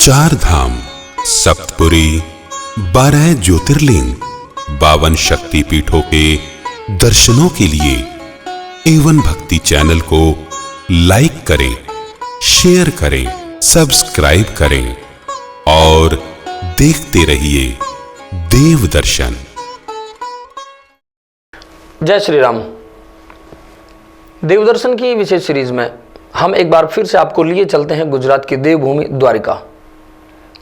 चार धाम, सप्तपुरी, 12 ज्योतिर्लिंग, 52 शक्ति पीठों के दर्शनों के लिए एवन भक्ति चैनल को लाइक करें, शेयर करें, सब्सक्राइब करें और देखते रहिए देव दर्शन। जय श्री राम। देवदर्शन की विशेष सीरीज में हम एक बार फिर से आपको लिए चलते हैं गुजरात की देवभूमि द्वारिका।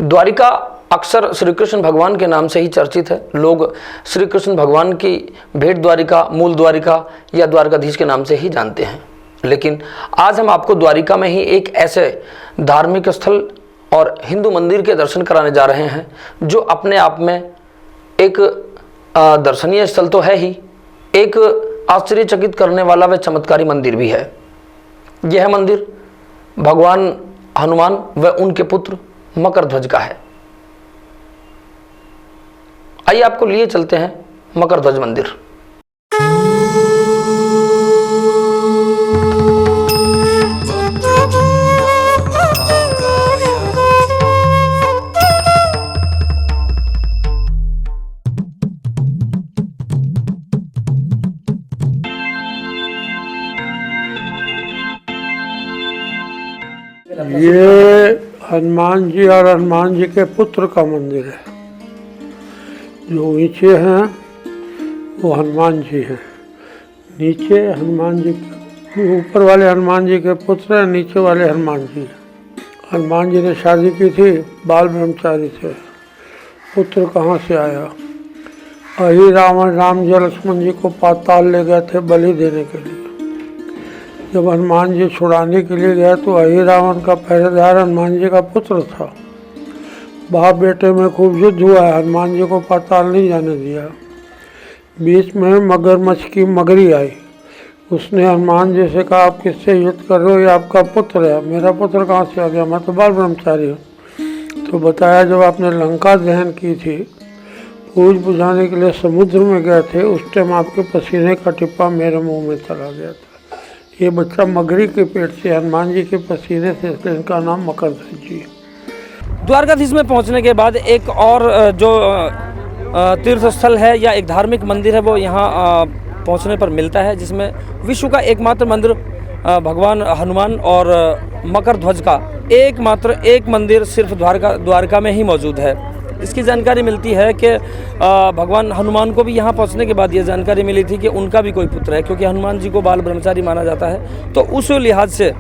द्वारिका अक्सर श्री कृष्ण भगवान के नाम से ही चर्चित है। लोग श्री कृष्ण भगवान की भेंट द्वारिका, मूल द्वारिका या द्वारकाधीश के नाम से ही जानते हैं। लेकिन आज हम आपको द्वारिका में ही एक ऐसे धार्मिक स्थल और हिंदू मंदिर के दर्शन कराने जा रहे हैं जो अपने आप में एक दर्शनीय स्थल तो है ही, एक आश्चर्यचकित करने वाला व चमत्कारी मंदिर भी है। यह मंदिर भगवान हनुमान व उनके पुत्र मकरध्वज का है। आइए आपको लिए चलते हैं मकरध्वज मंदिर। ये हनुमान जी और हनुमान जी के पुत्र का मंदिर है। जो नीचे हैं वो हनुमान जी हैं, नीचे हनुमान जी, ऊपर वाले हनुमान जी के पुत्र हैं, नीचे वाले हनुमान जी हैं। हनुमान जी ने शादी की थी, बाल ब्रह्मचारी थे, पुत्र कहाँ से आया? अही रावण राम जी लक्ष्मण जी को पाताल ले गए थे बलि देने के लिए। जब हनुमान जी छुड़ाने के लिए गए तो अही रावण का पहरेदार हनुमान जी का पुत्र था। बाप बेटे में खूब युद्ध हुआ है, हनुमान जी को पाताल नहीं जाने दिया। बीच में मगरमच्छ की मगरी आई, उसने हनुमान जी से कहा आप किससे युद्ध कर रहे हो? ये आपका पुत्र है। मेरा पुत्र कहाँ से आ गया? मैं तो बाल ब्रह्मचारी हूँ। तो बताया जब आपने लंका दहन की थी, फूज बुझाने के लिए समुद्र में गए थे, उस टाइम आपके पसीने का टिप्पा मेरे मुँह में चला गया था। ये बच्चा मगरी के पेट से हनुमान जी के पसीने से, इसलिए इनका नाम मकरध्वज जी है। द्वारकाधीश में पहुंचने के बाद एक और जो तीर्थ स्थल है या एक धार्मिक मंदिर है वो यहाँ पहुंचने पर मिलता है, जिसमें विश्व का एकमात्र मंदिर भगवान हनुमान और मकरध्वज का एक मंदिर सिर्फ द्वारका में ही मौजूद है। इसकी जानकारी मिलती है कि भगवान हनुमान को भी यहाँ पहुँचने के बाद ये जानकारी मिली थी कि उनका भी कोई पुत्र है, क्योंकि हनुमान जी को बाल ब्रह्मचारी माना जाता है। तो उस लिहाज से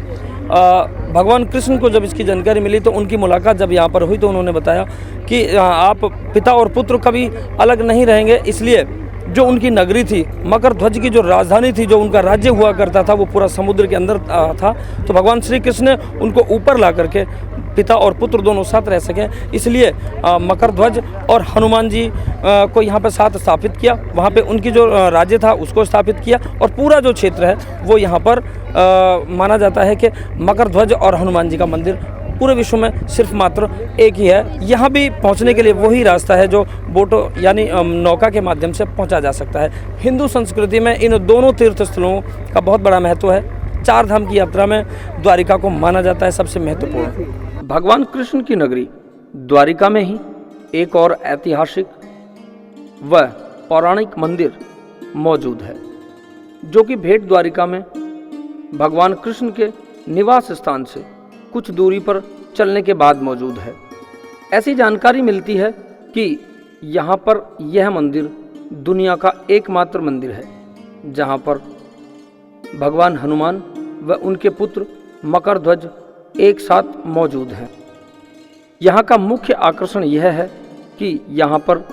भगवान कृष्ण को जब इसकी जानकारी मिली तो उनकी मुलाकात जब यहाँ पर हुई तो उन्होंने बताया कि आप पिता और पुत्र कभी अलग नहीं रहेंगे। इसलिए जो उनकी नगरी थी, मकरध्वज की जो राजधानी थी, जो उनका राज्य हुआ करता था, वो पूरा समुद्र के अंदर था। तो भगवान श्री कृष्ण ने उनको ऊपर ला करके पिता और पुत्र दोनों साथ रह सकें, इसलिए मकरध्वज और हनुमान जी को यहाँ पर साथ स्थापित किया। वहाँ पे उनकी जो राज्य था उसको स्थापित किया और पूरा जो क्षेत्र है वो यहाँ पर माना जाता है कि मकरध्वज और हनुमान जी का मंदिर पूरे विश्व में सिर्फ मात्र एक ही है। यहाँ भी पहुँचने के लिए वही रास्ता है जो बोटो यानी नौका के माध्यम से पहुँचा जा सकता है। हिंदू संस्कृति में इन दोनों तीर्थ स्थलों का बहुत बड़ा महत्व है। चार धाम की यात्रा में द्वारिका को माना जाता है सबसे महत्वपूर्ण। भगवान कृष्ण की नगरी द्वारिका में ही एक और ऐतिहासिक व पौराणिक मंदिर मौजूद है, जो कि भेंट द्वारिका में भगवान कृष्ण के निवास स्थान से कुछ दूरी पर चलने के बाद मौजूद है। ऐसी जानकारी मिलती है कि यहाँ पर यह मंदिर दुनिया का एकमात्र मंदिर है जहाँ पर भगवान हनुमान व उनके पुत्र मकरध्वज एक साथ मौजूद हैं। यहाँ का मुख्य आकर्षण यह है कि यहाँ पर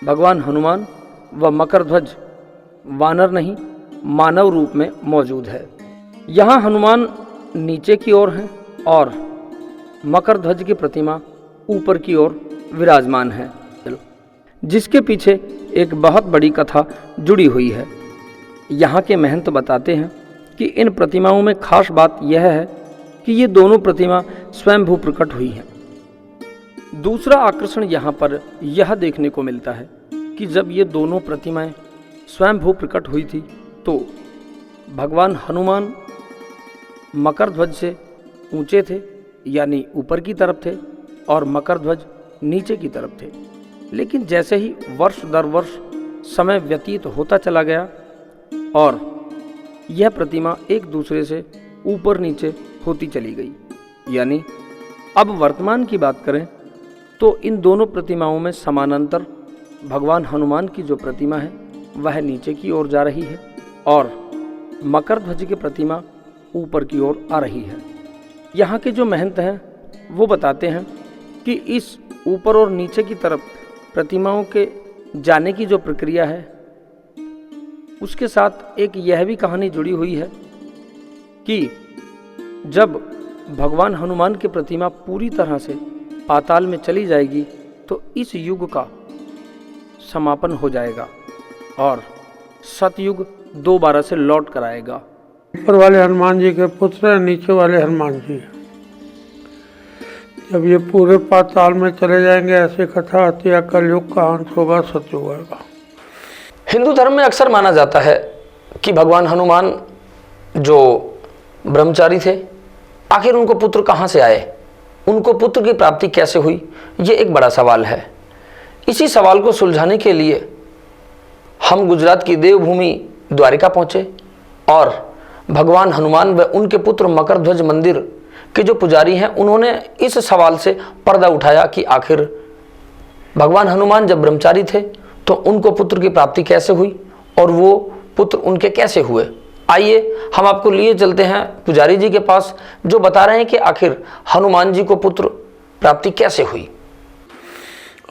भगवान हनुमान व मकरध्वज वानर नहीं मानव रूप में मौजूद है। यहाँ हनुमान नीचे की ओर हैं और मकरध्वज की प्रतिमा ऊपर की ओर विराजमान है, जिसके पीछे एक बहुत बड़ी कथा जुड़ी हुई है। यहाँ के महंत बताते हैं कि इन प्रतिमाओं में खास बात यह है कि ये दोनों प्रतिमा स्वयंभू प्रकट हुई हैं। दूसरा आकर्षण यहाँ पर यह देखने को मिलता है कि जब ये दोनों प्रतिमाएं स्वयंभू प्रकट हुई थी तो भगवान हनुमान मकरध्वज से ऊंचे थे, यानी ऊपर की तरफ थे और मकर ध्वज नीचे की तरफ थे। लेकिन जैसे ही वर्ष दर वर्ष समय व्यतीत होता चला गया और यह प्रतिमा एक दूसरे से ऊपर नीचे होती चली गई, यानी अब वर्तमान की बात करें तो इन दोनों प्रतिमाओं में समानांतर भगवान हनुमान की जो प्रतिमा है वह नीचे की ओर जा रही है और मकर ध्वज की प्रतिमा ऊपर की ओर आ रही है। यहाँ के जो महंत हैं वो बताते हैं कि इस ऊपर और नीचे की तरफ प्रतिमाओं के जाने की जो प्रक्रिया है उसके साथ एक यह भी कहानी जुड़ी हुई है कि जब भगवान हनुमान की प्रतिमा पूरी तरह से पाताल में चली जाएगी तो इस युग का समापन हो जाएगा और सतयुग दोबारा से लौट कर आएगा। ऊपर वाले हनुमान जी के पुत्र हैं, नीचे वाले हनुमान जी। जब ये पूरे पाताल में चले जाएंगे, ऐसी कथा आती है, कलयुग का अंत होगा, सतयुग आएगा। हिंदू धर्म में अक्सर माना जाता है कि भगवान हनुमान जो ब्रह्मचारी थे, आखिर उनको पुत्र कहाँ से आए, उनको पुत्र की प्राप्ति कैसे हुई, ये एक बड़ा सवाल है। इसी सवाल को सुलझाने के लिए हम गुजरात की देवभूमि द्वारिका पहुँचे और भगवान हनुमान व उनके पुत्र मकर ध्वज मंदिर के जो पुजारी हैं उन्होंने इस सवाल से पर्दा उठाया कि आखिर भगवान हनुमान जब ब्रह्मचारी थे तो उनको पुत्र की प्राप्ति कैसे हुई और वो पुत्र उनके कैसे हुए। आइए हम आपको लिए चलते हैं पुजारी जी के पास जो बता रहे हैं कि आखिर हनुमान जी को पुत्र प्राप्ति कैसे हुई।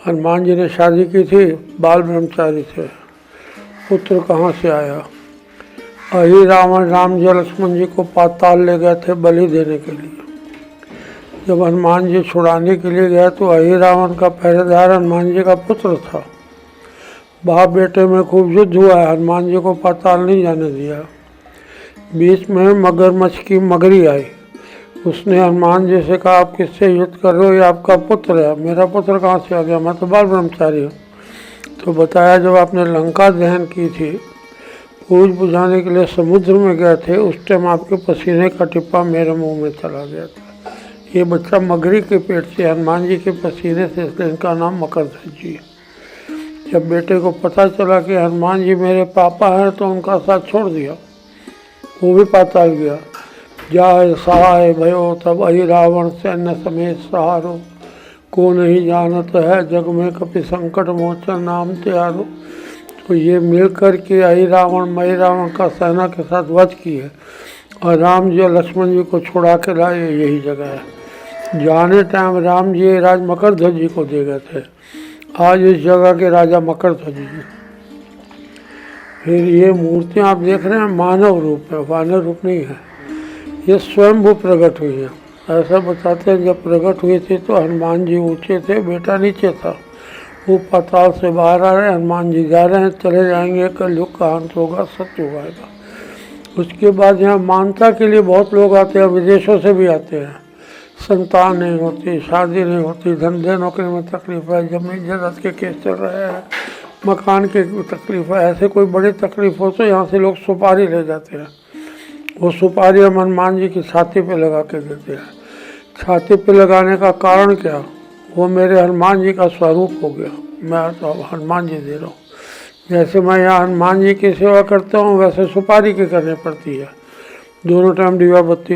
हनुमान जी ने शादी की थी, बाल ब्रह्मचारी थे, पुत्र कहाँ से आया। अही रावण राम जी लक्ष्मण जी को पाताल ले गए थे बलि देने के लिए। जब हनुमान जी छुड़ाने के लिए गए तो अही रावण का पहरेदार हनुमान जी का पुत्र था। बाप बेटे में खूब युद्ध हुआ है, हनुमान जी को पाताल नहीं जाने दिया। बीच में मगरमच्छ की मगरी आई, उसने हनुमान जी से कहा आप किससे युद्ध कर रहे हो, ये आपका पुत्र है। मेरा पुत्र कहाँ से आ गया, मैं तो बाल ब्रह्मचारी हूँ। तो बताया जब आपने लंका दहन की थी, पूज बुझाने के लिए समुद्र में गए थे, उस टाइम आपके पसीने का टिप्पा मेरे मुंह में चला गया था। ये बच्चा मगरी के पेट से हनुमान जी के पसीने से, इसलिए इनका नाम मकर ध्वज जी है। जब बेटे को पता चला कि हनुमान जी मेरे पापा हैं तो उनका साथ छोड़ दिया, वो भी पाताल गया। जाय सहाय भयो तब अहि रावण सैन्य समेत सहारो, को नहीं जानत है जग में कपि संकट मोचन नाम त्यारो। तो ये मिल कर के अहि रावण मई रावण का सेना के साथ वध की है और राम जी और लक्ष्मण जी को छुड़ा के लाए, यही जगह है। जाने टाइम राम जी राज मकर ध्वज जी को दे गए थे, आज इस जगह के राजा मकर ध्वज जी। फिर ये मूर्तियाँ आप देख रहे हैं मानव रूप है, वानर रूप नहीं है। ये स्वयंभू प्रकट हुई है। ऐसा बताते हैं जब प्रकट हुई थी तो हनुमान जी ऊंचे थे, बेटा नीचे था। वो पाताल से बाहर आ रहे हैं, हनुमान जी जा रहे हैं, चले जाएंगे, कलयुग का अंत होगा, सतयुग आएगा। उसके बाद यहाँ मानता के लिए बहुत लोग आते हैं, विदेशों से भी आते हैं। संतान नहीं होती, शादी नहीं होती, धंधे नौकरी में तकलीफ है, जमीन जायदाद के केस चल रहे हैं, मकान की तकलीफ है, ऐसे कोई बड़ी तकलीफ हो तो यहाँ से लोग सुपारी ले जाते हैं। वो सुपारी हम हनुमान जी की छाती पे लगा के देते हैं। छाती पे लगाने का कारण क्या, वो मेरे हनुमान जी का स्वरूप हो गया, मैं तो हनुमान जी दे रहा हूँ। जैसे मैं यहाँ हनुमान जी की सेवा करता हूँ वैसे सुपारी की करनी पड़ती है। दोनों टाइम दीवा बत्ती,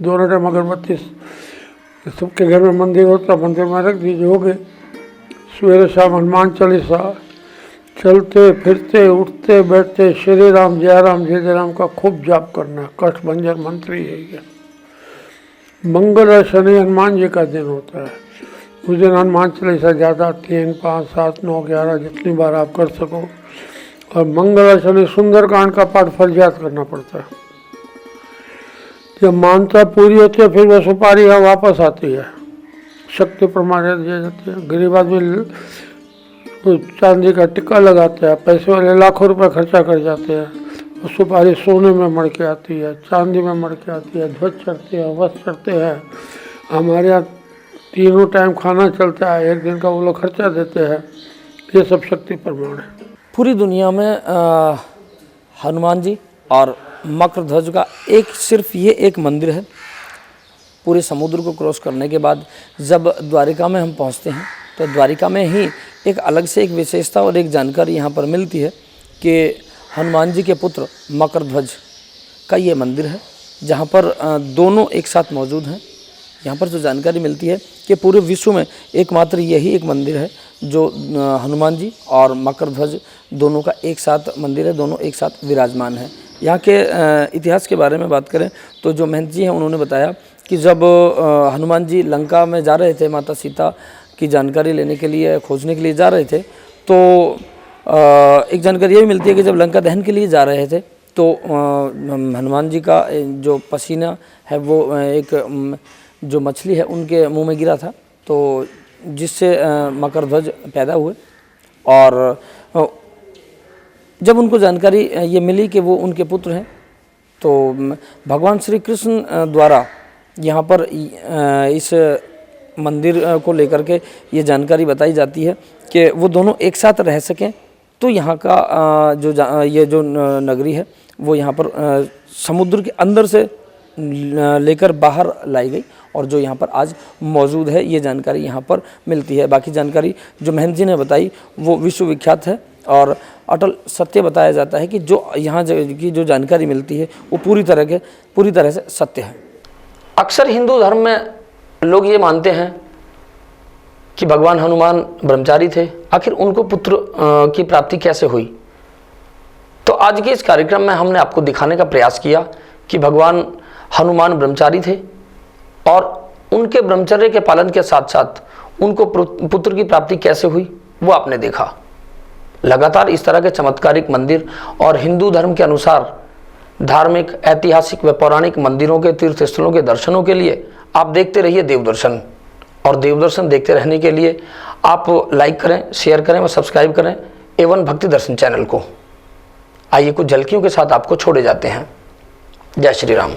दोनों टाइम अगरबत्ती, सबके घर में मंदिर होता, मंदिर में रख दीजिए, हो गए। सवेरे शाम हनुमान चालीसा, चलते फिरते उठते बैठते श्री राम जय राम का खूब जाप करना, कष्टभंजन मंत्र ही है ये। मंगल और शनि हनुमान जी का दिन होता है, उस दिन हनुमान चालीसा ज़्यादा 3, 5, 7, 9, 11 जितनी बार आप कर सको। और मंगल और शनि सुंदरकांड का पाठ फर्जियात करना पड़ता है। जब मानता पूरी होती है फिर वह सुपारी वापस आती है, शक्ति प्रमाण दी जाती है। गरीब आदमी तो चांदी का टिक्का लगाते हैं, पैसे वाले लाखों रुपए खर्चा कर जाते हैं, और सुपारी सोने में मड़ के आती है, चांदी में मड़ के आती है, ध्वज चढ़ते हैं, वस्त्र चढ़ते हैं। हमारे यहाँ तीनों टाइम खाना चलता है, एक दिन का वो लोग खर्चा देते हैं। ये सब शक्ति प्रमाण है। पूरी दुनिया में हनुमान जी और मकर ध्वज का सिर्फ ये एक मंदिर है पूरे समुद्र को क्रॉस करने के बाद जब द्वारिका में हम पहुंचते हैं तो द्वारिका में ही एक अलग से एक विशेषता और एक जानकारी यहाँ पर मिलती है कि हनुमान जी के पुत्र मकरध्वज का ये मंदिर है, जहाँ पर दोनों एक साथ मौजूद हैं। यहाँ पर जो जानकारी मिलती है कि पूरे विश्व में एकमात्र यही एक मंदिर है जो हनुमान जी और मकरध्वज दोनों का एक साथ मंदिर है, दोनों एक साथ विराजमान है। यहाँ के इतिहास के बारे में बात करें तो जो महंत जी हैं उन्होंने बताया कि जब हनुमान जी लंका में जा रहे थे, माता सीता की जानकारी लेने के लिए, खोजने के लिए जा रहे थे, तो एक जानकारी ये भी मिलती है कि जब लंका दहन के लिए जा रहे थे तो हनुमान जी का जो पसीना है वो एक जो मछली है उनके मुंह में गिरा था, तो जिससे मकरध्वज पैदा हुए। और जब उनको जानकारी ये मिली कि वो उनके पुत्र हैं तो भगवान श्री कृष्ण द्वारा यहाँ पर इस मंदिर को लेकर के ये जानकारी बताई जाती है कि वो दोनों एक साथ रह सकें, तो यहाँ का ये जो नगरी है वो यहाँ पर समुद्र के अंदर से लेकर बाहर लाई गई और जो यहाँ पर आज मौजूद है, ये जानकारी यहाँ पर मिलती है। बाकी जानकारी जो महंत जी ने बताई वो विश्वविख्यात है और अटल सत्य बताया जाता है कि जो यहाँ की जो जानकारी मिलती है वो पूरी तरह से सत्य है। अक्सर हिंदू धर्म में लोग ये मानते हैं कि भगवान हनुमान ब्रह्मचारी थे, आखिर उनको पुत्र की प्राप्ति कैसे हुई। तो आज के इस कार्यक्रम में हमने आपको दिखाने का प्रयास किया कि भगवान हनुमान ब्रह्मचारी थे और उनके ब्रह्मचर्य के पालन के साथ साथ उनको पुत्र की प्राप्ति कैसे हुई वो आपने देखा। लगातार इस तरह के चमत्कारिक मंदिर और हिंदू धर्म के अनुसार धार्मिक, ऐतिहासिक व पौराणिक मंदिरों के तीर्थ स्थलों के दर्शनों के लिए आप देखते रहिए देवदर्शन। और देवदर्शन देखते रहने के लिए आप लाइक करें, शेयर करें व सब्सक्राइब करें एवं भक्ति दर्शन चैनल को। आइए कुछ झलकियों के साथ आपको छोड़े जाते हैं। जय श्री राम।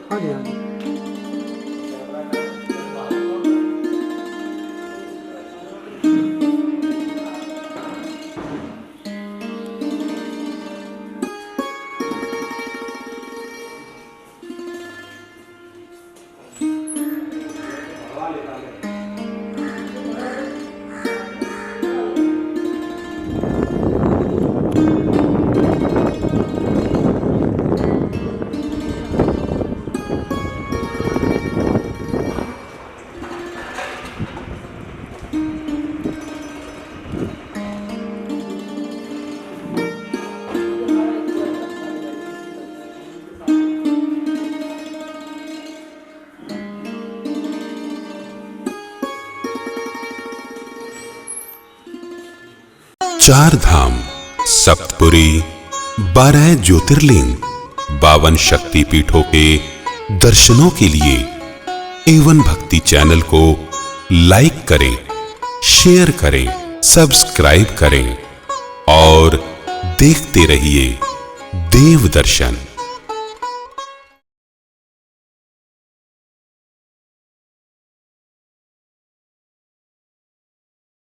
हाँ जी, हाँ जी। चार धाम, सप्तपुरी, 12 ज्योतिर्लिंग, 52 शक्ति पीठों के दर्शनों के लिए एवन भक्ति चैनल को लाइक करें, शेयर करें, सब्सक्राइब करें और देखते रहिए देव दर्शन।